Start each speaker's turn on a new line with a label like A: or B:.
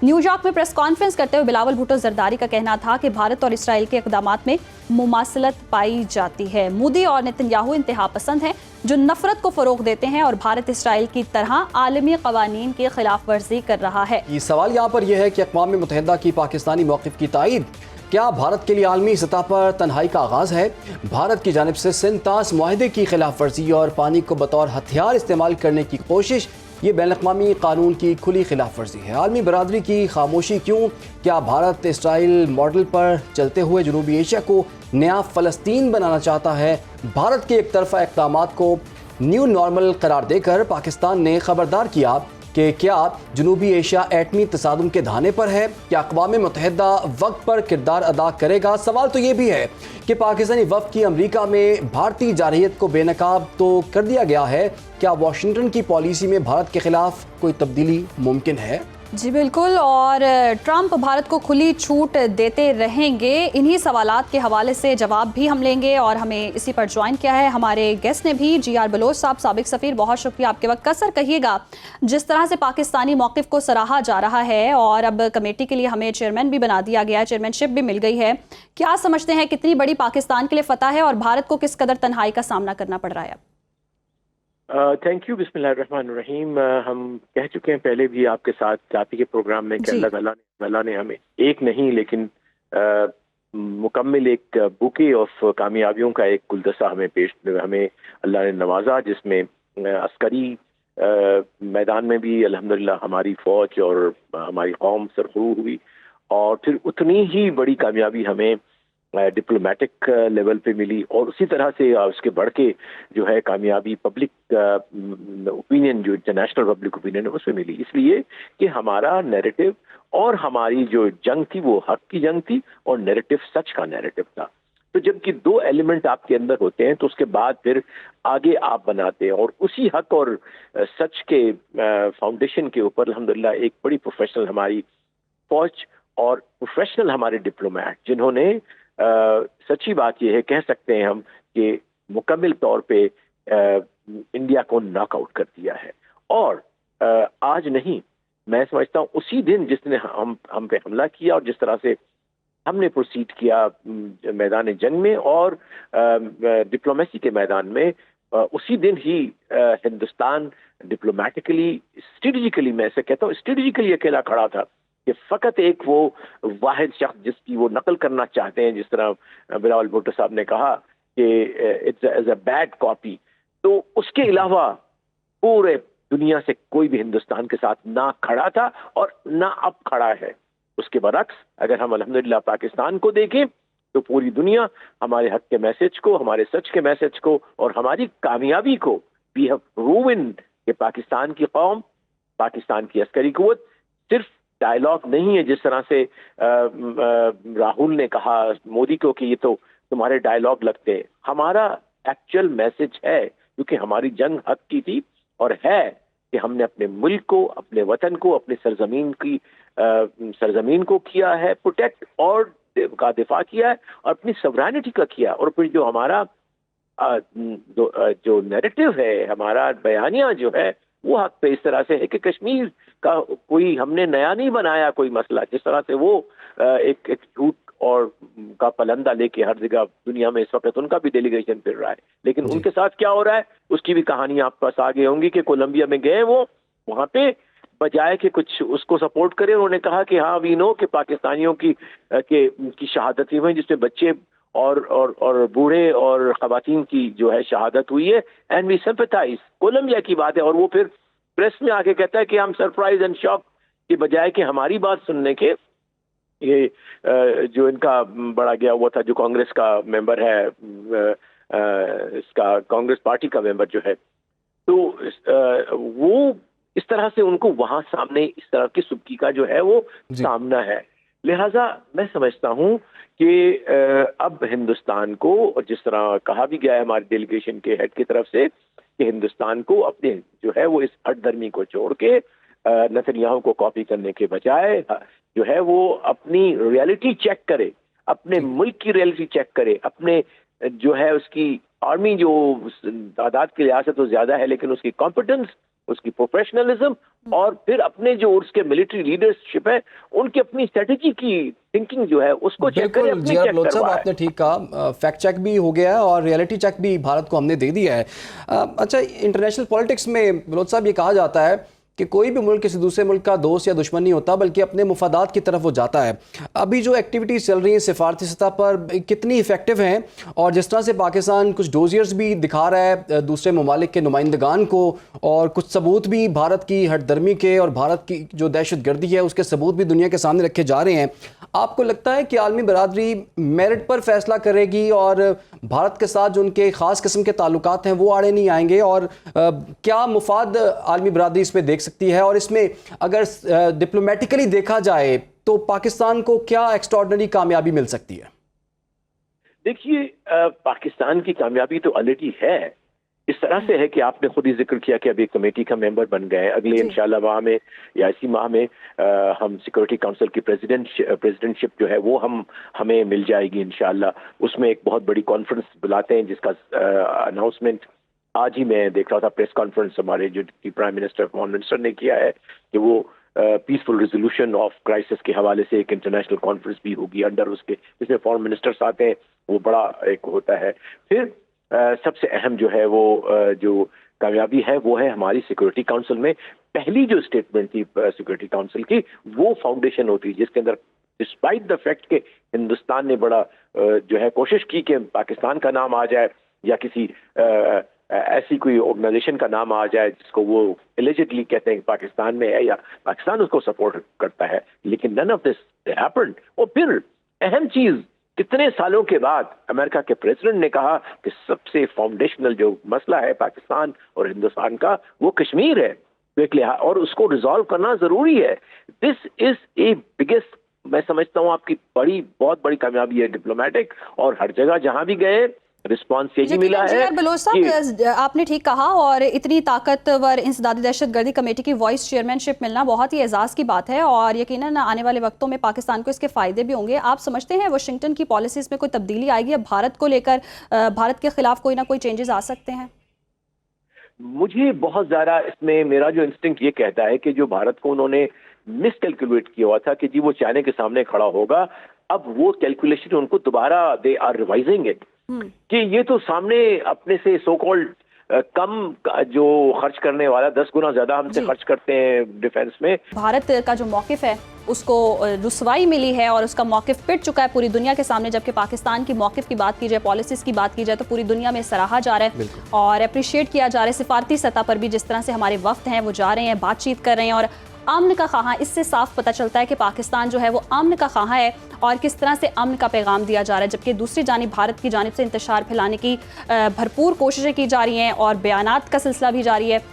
A: New York में press conference करते हुए बिलावल भुट्टो जरदारी का कहना था कि भारत और इसराइल के इक़दामात में मुमासलत पाई जाती है। मोदी और नेतन्याहू इंतहा पसंद हैं जो नफरत को फ़रोग़ देते हैं और भारत इसराइल की तरह आलमी क़वानीन की खिलाफ वर्जी कर रहा है।
B: ये सवाल यहाँ पर यह है कि अक़वाम मुत्तहिदा की पाकिस्तानी मौक़िफ़ की तायीद क्या भारत के लिए आलमी सतह पर तन्हाई का आगाज़ है? भारत की जानिब से सिंतास मुआहदे की खिलाफ वर्जी और पानी को बतौर हथियार इस्तेमाल करने की कोशिश, ये बैनुल-अक़वामी कानून की खुली खिलाफ वर्जी है। आलमी बरादरी की खामोशी क्यों? क्या भारत इसराइल मॉडल पर चलते हुए जनूबी एशिया को नया फ़लस्तीन बनाना चाहता है? भारत के एक तरफा इक़दामात को न्यू नॉर्मल करार देकर पाकिस्तान ने खबरदार किया कि क्या जनूबी एशिया एटमी तसादुम के धाने पर है? क्या अक़वाम मुत्तहिदा वक्त पर किरदार अदा करेगा? सवाल तो ये भी है कि पाकिस्तानी वफ़द की अमरीका में भारतीय जारहियत को बेनकाब तो कर दिया गया है, क्या वाशिंगटन की पॉलिसी में भारत के खिलाफ कोई तब्दीली मुमकिन है?
A: जी बिल्कुल, और ट्रंप भारत को खुली छूट देते रहेंगे। इन्हीं सवालात के हवाले से जवाब भी हम लेंगे और हमें इसी पर ज्वाइन किया है हमारे गेस्ट ने भी। जी.आर. बलोच साहब, साबिक सफ़ीर, बहुत शुक्रिया आपके वक्त का। सर कहिएगा, जिस तरह से पाकिस्तानी मौक़िफ़ को सराहा जा रहा है और अब कमेटी के लिए हमें चेयरमैन भी बना दिया गया है, चेयरमैनशिप भी मिल गई है, क्या समझते हैं कितनी बड़ी पाकिस्तान के लिए फ़तह है और भारत को किस कदर तन्हाई का सामना करना पड़ रहा है?
C: Thank you. बिस्मिल्लाहिर्रहमानिर्रहीम। हम कह चुके हैं पहले भी आपके साथ आप ही के प्रोग्राम में कि अल्लाह ने हमें एक नहीं लेकिन मुकम्मल एक बुके ऑफ कामयाबियों का एक गुलदस्ता हमें अल्लाह ने नवाजा, जिसमें अस्करी मैदान में भी अल्हम्दुलिल्लाह हमारी फौज और हमारी कौम सरखरू हुई, और फिर उतनी ही बड़ी कामयाबी हमें डिप्लोमेटिक लेवल पे मिली, और उसी तरह से उसके बढ़ के जो है कामयाबी पब्लिक ओपिनियन, जो इंटरनेशनल पब्लिक ओपिनियन है, उसमें मिली। इसलिए कि हमारा नैरेटिव और हमारी जो जंग थी वो हक की जंग थी और नैरेटिव सच का नैरेटिव था। तो जबकि दो एलिमेंट आपके अंदर होते हैं तो उसके बाद फिर आगे आप बनाते हैं, और उसी हक और सच के फाउंडेशन के ऊपर अल्हम्दुलिल्लाह एक बड़ी प्रोफेशनल हमारी फौज और प्रोफेशनल हमारे डिप्लोमेट, जिन्होंने सच्ची बात यह है, कह सकते हैं हम कि मुकम्मल तौर पे इंडिया को नॉकआउट कर दिया है। और आज नहीं, मैं समझता हूँ उसी दिन जिसने हम पे हमला किया और जिस तरह से हमने प्रोसीड किया मैदान जंग में और डिप्लोमेसी के मैदान में, उसी दिन ही हिंदुस्तान डिप्लोमेटिकली, स्ट्रेटेजिकली, मैं ऐसे कहता हूँ स्ट्रेटेजिकली अकेला खड़ा था कि फ़कत एक वो वाहिद शख्स जिसकी वो नकल करना चाहते हैं, जिस तरह बिलावल भुट्टो साहब ने कहा कि इट्स अ बैड कॉपी, तो उसके अलावा पूरे दुनिया से कोई भी हिंदुस्तान के साथ ना खड़ा था और ना अब खड़ा है। उसके बरक्स अगर हम अल्हम्दुलिल्लाह पाकिस्तान को देखें तो पूरी दुनिया हमारे हक के मैसेज को, हमारे सच के मैसेज को और हमारी कामयाबी को, वी हैव प्रूवन कि पाकिस्तान की कौम, पाकिस्तान की अस्करी कुव्वत सिर्फ डायलॉग नहीं है, जिस तरह से राहुल ने कहा मोदी को कि ये तो तुम्हारे डायलॉग लगते हैं। हमारा एक्चुअल मैसेज है, क्योंकि हमारी जंग हक की थी और है कि हमने अपने मुल्क को, अपने वतन को, अपने सरजमीन को किया है प्रोटेक्ट और का दिफा किया है और अपनी सवरनिटी का किया। और फिर जो हमारा जो नैरेटिव है, हमारा बयानिया जो है, वो हक पे इस तरह से है कि कश्मीर का कोई हमने नया नहीं बनाया कोई मसला, जिस तरह से वो एक झूठ और का पलंदा लेके हर जगह दुनिया में इस वक्त उनका भी डेलीगेशन फिर रहा है, लेकिन उनके साथ क्या हो रहा है उसकी भी कहानी आप पास आगे होंगी कि कोलंबिया में गए वो, वहां पे बजाय कि कुछ उसको सपोर्ट करे, उन्होंने कहा कि हाँ वी नो कि पाकिस्तानियों की शहादत हुई, जिसमें बच्चे और बूढ़े और खवातीन की जो है शहादत हुई है, एंड वी सिंपैथाइज। कोलंबिया की बात है, और वो फिर प्रेस में आके कहता है कि हम सरप्राइज एंड शॉक, के बजाय कि हमारी बात सुनने के, ये जो इनका बड़ा गया हुआ था, जो कांग्रेस का मेंबर है, इसका कांग्रेस पार्टी का मेंबर जो है, तो वो इस तरह से उनको वहां सामने इस तरह की सुबकी का जो है वो सामना है। लिहाजा मैं समझता हूं कि अब हिंदुस्तान को, और जिस तरह कहा भी गया है हमारे डेलीगेशन के हेड की तरफ से, कि हिंदुस्तान को अपने जो है वो इस हठधर्मी को छोड़ के नेतन्याहू को कॉपी करने के बजाय जो है वो अपनी रियलिटी चेक करे, अपने मुल्क की रियलिटी चेक करे, अपने जो है उसकी आर्मी जो तादाद के लिहाज से तो ज्यादा है लेकिन उसकी कॉम्पिटेंस اس کی پروفیشنلزم اور پھر اپنے جو اس کے ملٹری لیڈرشپ ہے ان کی اپنی اسٹریٹجی کی تھنکنگ جو ہے اس کو چیک کریں.
B: بالکل جی بلوچ صاحب آپ نے ٹھیک کہا, فیکٹ چیک بھی ہو گیا ہے اور ریئلٹی چیک بھی بھارت کو ہم نے دے دیا ہے. اچھا, انٹرنیشنل پولیٹکس میں بلوچ صاحب یہ کہا جاتا ہے کہ کوئی بھی ملک کسی دوسرے ملک کا دوست یا دشمن نہیں ہوتا بلکہ اپنے مفادات کی طرف وہ جاتا ہے. ابھی جو ایکٹیویٹیز چل رہی ہیں سفارتی سطح پر کتنی ایفیکٹو ہیں, اور جس طرح سے پاکستان کچھ ڈوزیئرز بھی دکھا رہا ہے دوسرے ممالک کے نمائندگان کو, اور کچھ ثبوت بھی بھارت کی ہٹ درمی کے اور بھارت کی جو دہشت گردی ہے اس کے ثبوت بھی دنیا کے سامنے رکھے جا رہے ہیں, آپ کو لگتا ہے کہ عالمی برادری میرٹ پر فیصلہ کرے گی اور بھارت کے ساتھ جو ان کے خاص قسم کے تعلقات ہیں وہ آڑے نہیں آئیں گے, اور کیا مفاد عالمی برادری اس میں دیکھ سکتی ہے, اور اس میں اگر ڈپلومیٹیکلی دیکھا جائے تو پاکستان کو کیا ایکسٹراڈنری کامیابی مل سکتی ہے؟
C: دیکھیے, پاکستان کی کامیابی تو آلریڈی ہے. اس طرح سے ہے کہ آپ نے خود ہی ذکر کیا کہ ابھی کمیٹی کا ممبر بن گئے. اگلے انشاءاللہ ماہ میں یا اسی ماہ میں ہم سیکورٹی کونسل کی پریزیڈنٹشپ جو ہے وہ ہمیں مل جائے گی انشاءاللہ. اس میں ایک بہت بڑی کانفرنس بلاتے ہیں جس کا اناؤنسمنٹ آج ہی میں دیکھ رہا تھا, پریس کانفرنس ہمارے جو deputy prime minister foreign minister نے کیا ہے کہ وہ پیسفل ریزولوشن آف کرائسس کے حوالے سے ایک انٹرنیشنل کانفرنس بھی ہوگی انڈر اس کے, جس میں فارن منسٹرز آتے ہیں. وہ بڑا ایک ہوتا ہے. پھر سب سے اہم جو ہے وہ جو کامیابی ہے وہ ہے ہماری سیکورٹی کونسل میں پہلی جو اسٹیٹمنٹ تھی سیکورٹی کونسل کی, وہ فاؤنڈیشن ہوتی ہے جس کے اندر ڈسپائٹ دا فیکٹ کہ ہندوستان نے بڑا جو ہے کوشش کی کہ پاکستان کا نام آ جائے یا کسی ایسی کوئی آرگنائزیشن کا نام آ جائے جس کو وہ ایلیجڈلی کہتے ہیں کہ پاکستان میں ہے یا پاکستان اس کو سپورٹ کرتا ہے, لیکن none of this happened. اور پھر اہم چیز, کتنے سالوں کے بعد امریکہ کے پریزیڈنٹ نے کہا کہ سب سے فاؤنڈیشنل جو مسئلہ ہے پاکستان اور ہندوستان کا وہ کشمیر ہے, اور اس کو ریزالو کرنا ضروری ہے. دس از اے بگیسٹ, میں سمجھتا ہوں آپ کی بہت بڑی کامیابی ہے ڈپلومیٹک, اور ہر جگہ جہاں بھی گئے رسپانس یہی ملا ہے.
A: بلوچ صاحب آپ نے ٹھیک کہا, اور اتنی طاقتور انسدادی دہشت گردی کمیٹی کی وائس چیئرمین شپ ملنا بہت ہی اعزاز کی بات ہے, اور یقیناً آنے والے وقتوں میں پاکستان کو اس کے فائدے بھی ہوں گے. آپ سمجھتے ہیں واشنگٹن کی پالیسیز میں کوئی تبدیلی آئے گی, اب بھارت کو لے کر بھارت کے خلاف کوئی نہ کوئی چینجز آ سکتے ہیں؟
C: مجھے بہت زیادہ اس میں میرا جو انسٹنکٹ یہ کہتا ہے کہ جو بھارت کو انہوں نے مس کیلکولیٹ کیا ہوا تھا کہ جی وہ چائنا کے سامنے کھڑا ہوگا, اب وہ کیلکولیشن ان کو دوبارہ دے آر ریوائزنگ اٹ کہ یہ تو سامنے اپنے سے سو کالڈ کم جو خرچ کرنے والا 10 گنا زیادہ ہم سے خرچ کرتے ہیں ڈیفنس میں.
A: بھارت کا جو موقف ہے اس کو رسوائی ملی ہے اور اس کا موقف پٹ چکا ہے پوری دنیا کے سامنے, جبکہ پاکستان کی موقف کی بات کی جائے, پالیسیز کی بات کی جائے تو پوری دنیا میں سراہا جا رہا ہے اور اپریشیٹ کیا جا رہا ہے. سفارتی سطح پر بھی جس طرح سے ہمارے وفد ہیں وہ جا رہے ہیں, بات چیت کر رہے ہیں, اور امن کا خواہاں, اس سے صاف پتہ چلتا ہے کہ پاکستان جو ہے وہ امن کا خواہاں ہے اور کس طرح سے امن کا پیغام دیا جا رہا ہے, جبکہ دوسری جانب بھارت کی جانب سے انتشار پھیلانے کی بھرپور کوششیں کی جا رہی ہیں اور بیانات کا سلسلہ بھی جاری ہے.